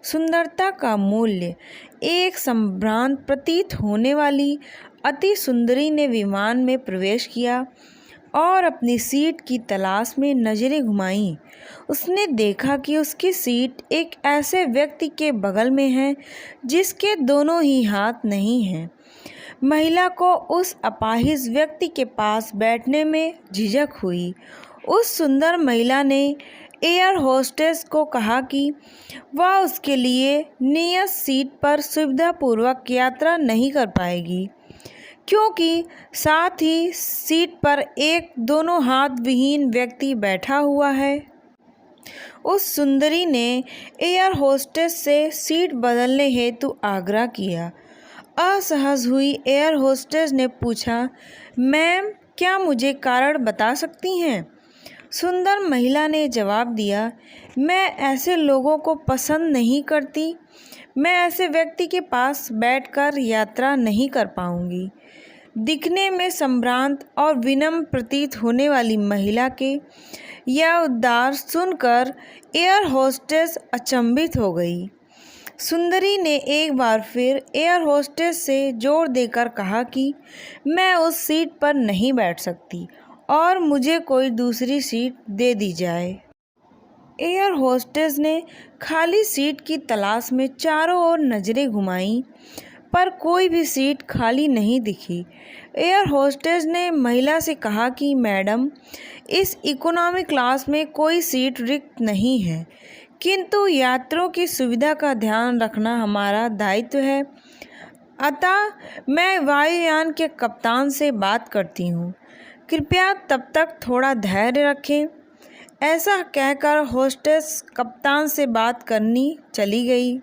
सुंदरता का मूल्य। एक संभ्रांत प्रतीत होने वाली अति सुंदरी ने विमान में प्रवेश किया और अपनी सीट की तलाश में नजरें घुमाईं। उसने देखा कि उसकी सीट एक ऐसे व्यक्ति के बगल में है जिसके दोनों ही हाथ नहीं हैं। महिला को उस अपाहिज व्यक्ति के पास बैठने में झिझक हुई। उस सुंदर महिला ने एयर होस्टेस को कहा कि वह उसके लिए नियत सीट पर सुविधापूर्वक यात्रा नहीं कर पाएगी, क्योंकि साथ ही सीट पर एक दोनों हाथ विहीन व्यक्ति बैठा हुआ है। उस सुंदरी ने एयर होस्टेस से सीट बदलने हेतु आग्रह किया। असहज हुई एयर होस्टेस ने पूछा, मैम, क्या मुझे कारण बता सकती हैं? सुंदर महिला ने जवाब दिया, मैं ऐसे लोगों को पसंद नहीं करती। मैं ऐसे व्यक्ति के पास बैठकर यात्रा नहीं कर पाऊंगी। दिखने में संभ्रांत और विनम्र प्रतीत होने वाली महिला के यह उद्गार सुनकर एयर होस्टेस अचंभित हो गई। सुंदरी ने एक बार फिर एयर होस्टेस से जोर देकर कहा कि मैं उस सीट पर नहीं बैठ सकती और मुझे कोई दूसरी सीट दे दी जाए। एयर होस्टेस ने खाली सीट की तलाश में चारों ओर नजरें घुमाईं, पर कोई भी सीट खाली नहीं दिखी। एयर होस्टेस ने महिला से कहा कि मैडम, इस इकोनॉमी क्लास में कोई सीट रिक्त नहीं है, किंतु यात्रियों की सुविधा का ध्यान रखना हमारा दायित्व है। अतः मैं वायुयान के कप्तान से बात करती हूँ। कृपया तब तक थोड़ा धैर्य रखें। ऐसा कहकर होस्टेस कप्तान से बात करनी चली गई।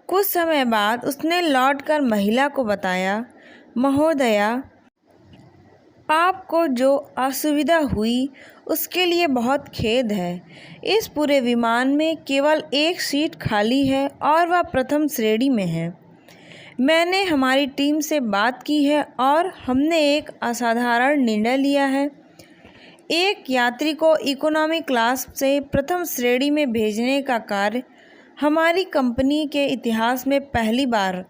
कुछ समय बाद उसने लौटकर महिला को बताया, महोदया, आपको जो असुविधा हुई उसके लिए बहुत खेद है। इस पूरे विमान में केवल एक सीट खाली है और वह प्रथम श्रेणी में है। मैंने हमारी टीम से बात की है और हमने एक असाधारण निर्णय लिया है। एक यात्री को इकोनॉमी क्लास से प्रथम श्रेणी में भेजने का कार्य हमारी कंपनी के इतिहास में पहली बार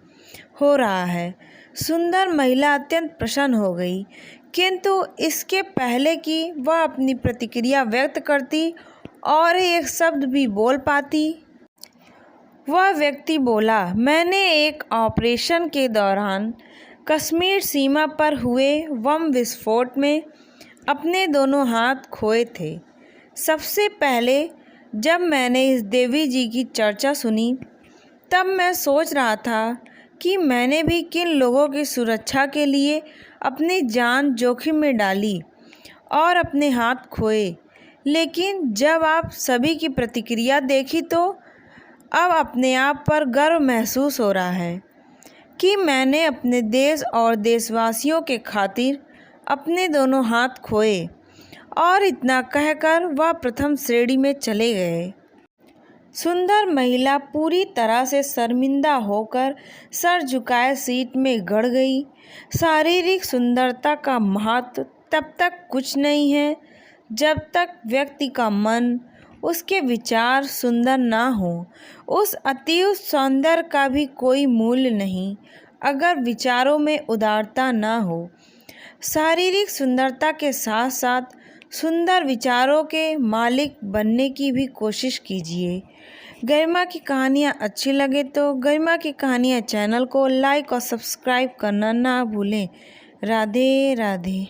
हो रहा है। सुंदर महिला अत्यंत प्रसन्न हो गई, किंतु इसके पहले कि वह अपनी प्रतिक्रिया व्यक्त करती और एक शब्द भी बोल पाती, वह व्यक्ति बोला, मैंने एक ऑपरेशन के दौरान कश्मीर सीमा पर हुए बम विस्फोट में अपने दोनों हाथ खोए थे। सबसे पहले जब मैंने इस देवी जी की चर्चा सुनी, तब मैं सोच रहा था कि मैंने भी किन लोगों की सुरक्षा के लिए अपनी जान जोखिम में डाली और अपने हाथ खोए। लेकिन जब आप सभी की प्रतिक्रिया देखी तो अब अपने आप पर गर्व महसूस हो रहा है कि मैंने अपने देश और देशवासियों के खातिर अपने दोनों हाथ खोए। और इतना कहकर वह प्रथम श्रेणी में चले गए। सुंदर महिला पूरी तरह से शर्मिंदा होकर सर झुकाए सीट में गड़ गई। शारीरिक सुंदरता का महत्व तब तक कुछ नहीं है जब तक व्यक्ति का मन, उसके विचार सुंदर ना हो। उस अतीव सौंदर्य का भी कोई मूल्य नहीं अगर विचारों में उदारता ना हो। शारीरिक सुंदरता के साथ साथ सुंदर विचारों के मालिक बनने की भी कोशिश कीजिए। गरिमा की कहानियाँ अच्छी लगे तो गरिमा की कहानियाँ चैनल को लाइक और सब्सक्राइब करना ना भूलें। राधे राधे।